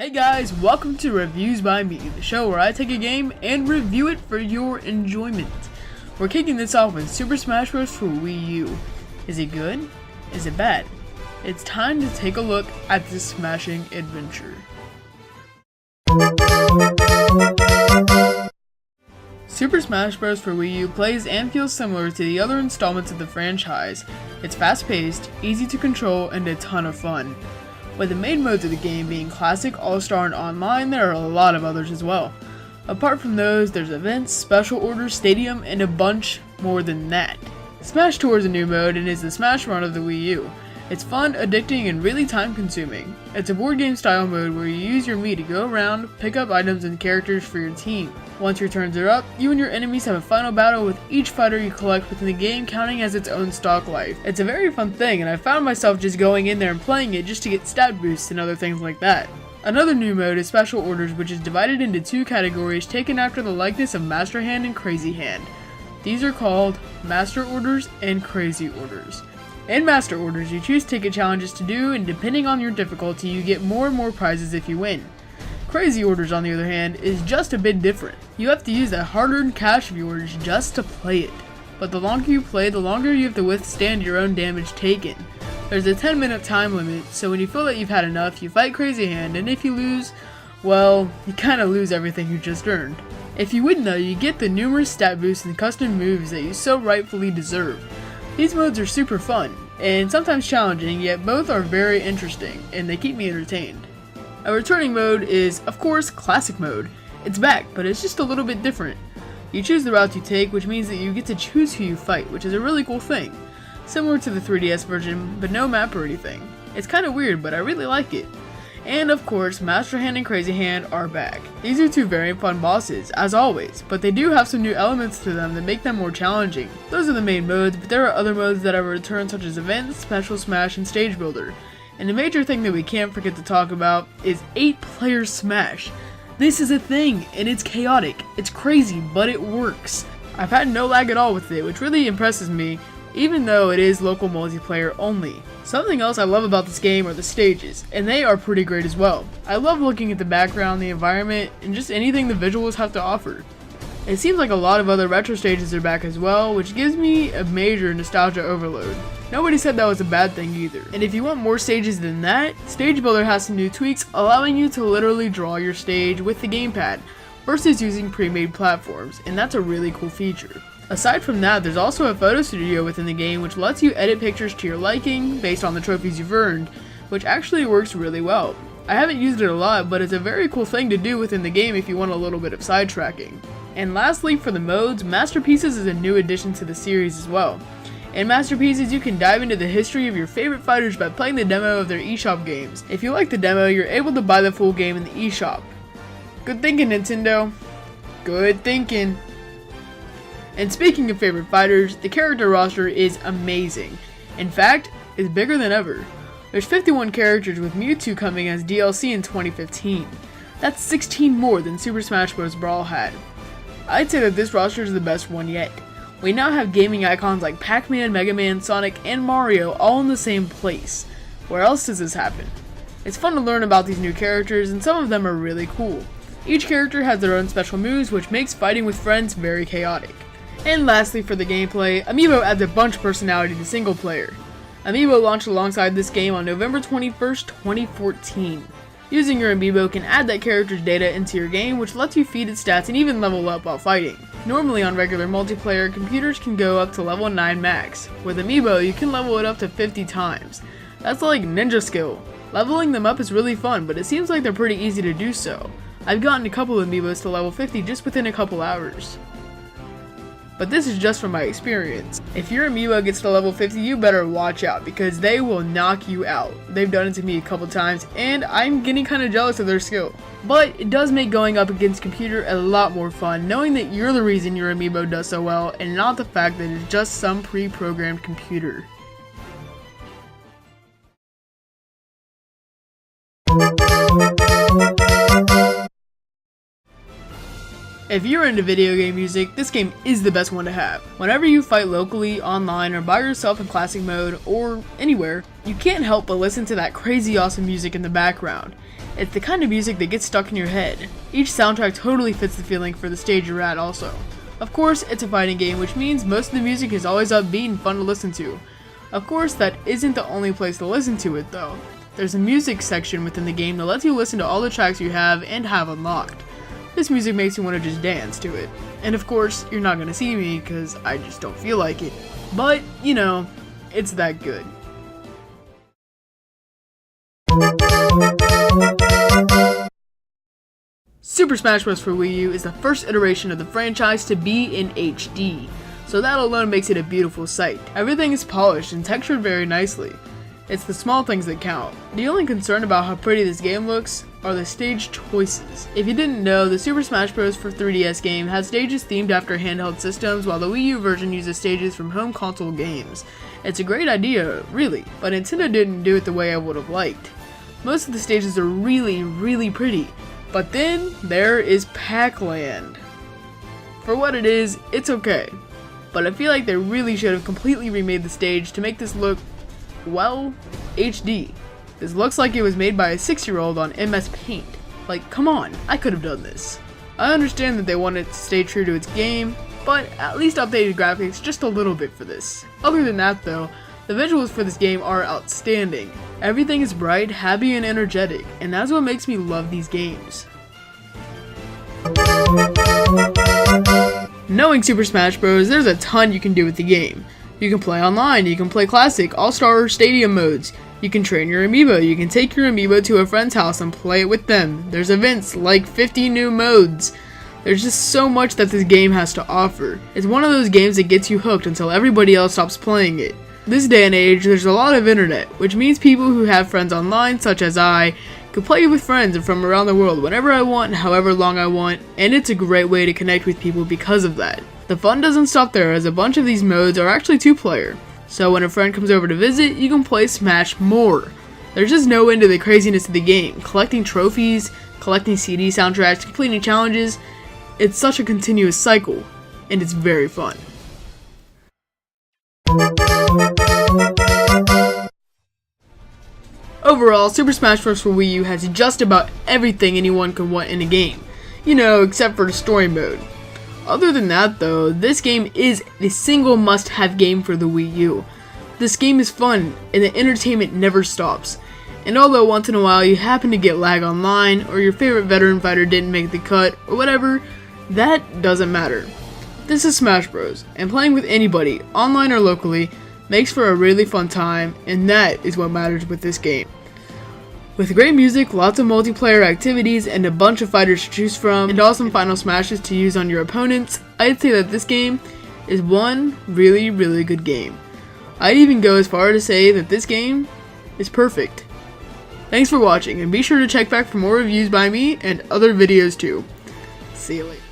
Hey guys, welcome to Reviews by Me, the show where I take a game and review it for your enjoyment. We're kicking this off with Super Smash Bros. For Wii U. Is it good? Is it bad? It's time to take a look at this smashing adventure. Super Smash Bros. For Wii U plays and feels similar to the other installments of the franchise. It's fast-paced, easy to control, and a ton of fun. With the main modes of the game being Classic, All-Star, and Online, there are a lot of others as well. Apart from those, there's events, special orders, stadium, and a bunch more than that. Smash Tour is a new mode and is the Smash Run of the Wii U. It's fun, addicting, and really time-consuming. It's a board game style mode where you use your Mii to go around, pick up items and characters for your team. Once your turns are up, you and your enemies have a final battle with each fighter you collect within the game counting as its own stock life. It's a very fun thing, and I found myself just going in there and playing it just to get stat boosts and other things like that. Another new mode is Special Orders, which is divided into two categories taken after the likeness of Master Hand and Crazy Hand. These are called Master Orders and Crazy Orders. In Master Orders, you choose ticket challenges to do, and depending on your difficulty, you get more and more prizes if you win. Crazy Orders, on the other hand, is just a bit different. You have to use that hard-earned cash of yours just to play it. But the longer you play, the longer you have to withstand your own damage taken. There's a 10-minute time limit, so when you feel that you've had enough, you fight Crazy Hand, and if you lose, well, you kinda lose everything you just earned. If you win though, you get the numerous stat boosts and custom moves that you so rightfully deserve. These modes are super fun, and sometimes challenging, yet both are very interesting, and they keep me entertained. A returning mode is, of course, Classic Mode. It's back, but it's just a little bit different. You choose the route you take, which means that you get to choose who you fight, which is a really cool thing. Similar to the 3DS version, but no map or anything. It's kinda weird, but I really like it. And of course, Master Hand and Crazy Hand are back. These are two very fun bosses, as always, but they do have some new elements to them that make them more challenging. Those are the main modes, but there are other modes that have returned, such as Events, Special Smash, and Stage Builder. And the major thing that we can't forget to talk about is 8-player Smash. This is a thing, and it's chaotic. It's crazy, but it works. I've had no lag at all with it, which really impresses me, even though it is local multiplayer only. Something else I love about this game are the stages, and they are pretty great as well. I love looking at the background, the environment, and just anything the visuals have to offer. It seems like a lot of other retro stages are back as well, which gives me a major nostalgia overload. Nobody said that was a bad thing either. And if you want more stages than that, Stage Builder has some new tweaks allowing you to literally draw your stage with the gamepad, versus using pre-made platforms, and that's a really cool feature. Aside from that, there's also a photo studio within the game which lets you edit pictures to your liking based on the trophies you've earned, which actually works really well. I haven't used it a lot, but it's a very cool thing to do within the game if you want a little bit of sidetracking. And lastly, for the modes, Masterpieces is a new addition to the series as well. In Masterpieces, you can dive into the history of your favorite fighters by playing the demo of their eShop games. If you like the demo, you're able to buy the full game in the eShop. Good thinking, Nintendo. Good thinking. And speaking of favorite fighters, the character roster is amazing. In fact, it's bigger than ever. There's 51 characters, with Mewtwo coming as DLC in 2015. That's 16 more than Super Smash Bros. Brawl had. I'd say that this roster is the best one yet. We now have gaming icons like Pac-Man, Mega Man, Sonic, and Mario all in the same place. Where else does this happen? It's fun to learn about these new characters, and some of them are really cool. Each character has their own special moves, which makes fighting with friends very chaotic. And lastly, for the gameplay, Amiibo adds a bunch of personality to single player. Amiibo launched alongside this game on November 21st, 2014. Using your Amiibo can add that character's data into your game, which lets you feed its stats and even level up while fighting. Normally on regular multiplayer, computers can go up to level 9 max. With Amiibo, you can level it up to 50 times. That's like ninja skill. Leveling them up is really fun, but it seems like they're pretty easy to do so. I've gotten a couple of Amiibos to level 50 just within a couple hours. But this is just from my experience. If your Amiibo gets to level 50, you better watch out, because they will knock you out. They've done it to me a couple times, and I'm getting kinda jealous of their skill. But it does make going up against computer a lot more fun, knowing that you're the reason your Amiibo does so well, and not the fact that it's just some pre-programmed computer. If you're into video game music, this game is the best one to have. Whenever you fight locally, online, or by yourself in classic mode, or anywhere, you can't help but listen to that crazy awesome music in the background. It's the kind of music that gets stuck in your head. Each soundtrack totally fits the feeling for the stage you're at also. Of course, it's a fighting game, which means most of the music is always upbeat and fun to listen to. Of course, that isn't the only place to listen to it though. There's a music section within the game that lets you listen to all the tracks you have and have unlocked. This music makes you want to just dance to it. And of course, you're not gonna see me because I just don't feel like it. But, you know, it's that good. Super Smash Bros. For Wii U is the first iteration of the franchise to be in HD, so that alone makes it a beautiful sight. Everything is polished and textured very nicely. It's the small things that count. The only concern about how pretty this game looks are the stage choices. If you didn't know, the Super Smash Bros. For 3DS game has stages themed after handheld systems, while the Wii U version uses stages from home console games. It's a great idea, really, but Nintendo didn't do it the way I would have liked. Most of the stages are really pretty, but then there is Pac-Land. For what it is, it's okay, but I feel like they really should have completely remade the stage to make this look, well, HD. This looks like it was made by a 6-year-old on MS Paint. Like, come on, I could have done this. I understand that they wanted to stay true to its game, but at least updated graphics just a little bit for this. Other than that though, the visuals for this game are outstanding. Everything is bright, happy, and energetic, and that's what makes me love these games. Knowing Super Smash Bros., there's a ton you can do with the game. You can play online, you can play Classic, All-Star, or Stadium modes. You can train your amiibo, you can take your amiibo to a friend's house and play it with them. There's events, like 50 new modes. There's just so much that this game has to offer. It's one of those games that gets you hooked until everybody else stops playing it. This day and age, there's a lot of internet, which means people who have friends online, such as I, can play with friends from around the world whenever I want, however long I want, and it's a great way to connect with people because of that. The fun doesn't stop there, as a bunch of these modes are actually 2-player, so when a friend comes over to visit, you can play Smash more. There's just no end to the craziness of the game. Collecting trophies, collecting CD soundtracks, completing challenges, it's such a continuous cycle, and it's very fun. Overall, Super Smash Bros. For Wii U has just about everything anyone could want in a game. You know, except for the story mode. Other than that though, this game is the single must-have game for the Wii U. This game is fun, and the entertainment never stops. And although once in a while you happen to get lag online, or your favorite veteran fighter didn't make the cut, or whatever, that doesn't matter. This is Smash Bros., and playing with anybody, online or locally, makes for a really fun time, and that is what matters with this game. With great music, lots of multiplayer activities, and a bunch of fighters to choose from, and awesome final smashes to use on your opponents, I'd say that this game is one really good game. I'd even go as far to say that this game is perfect. Thanks for watching, and be sure to check back for more reviews by me and other videos too. See you later.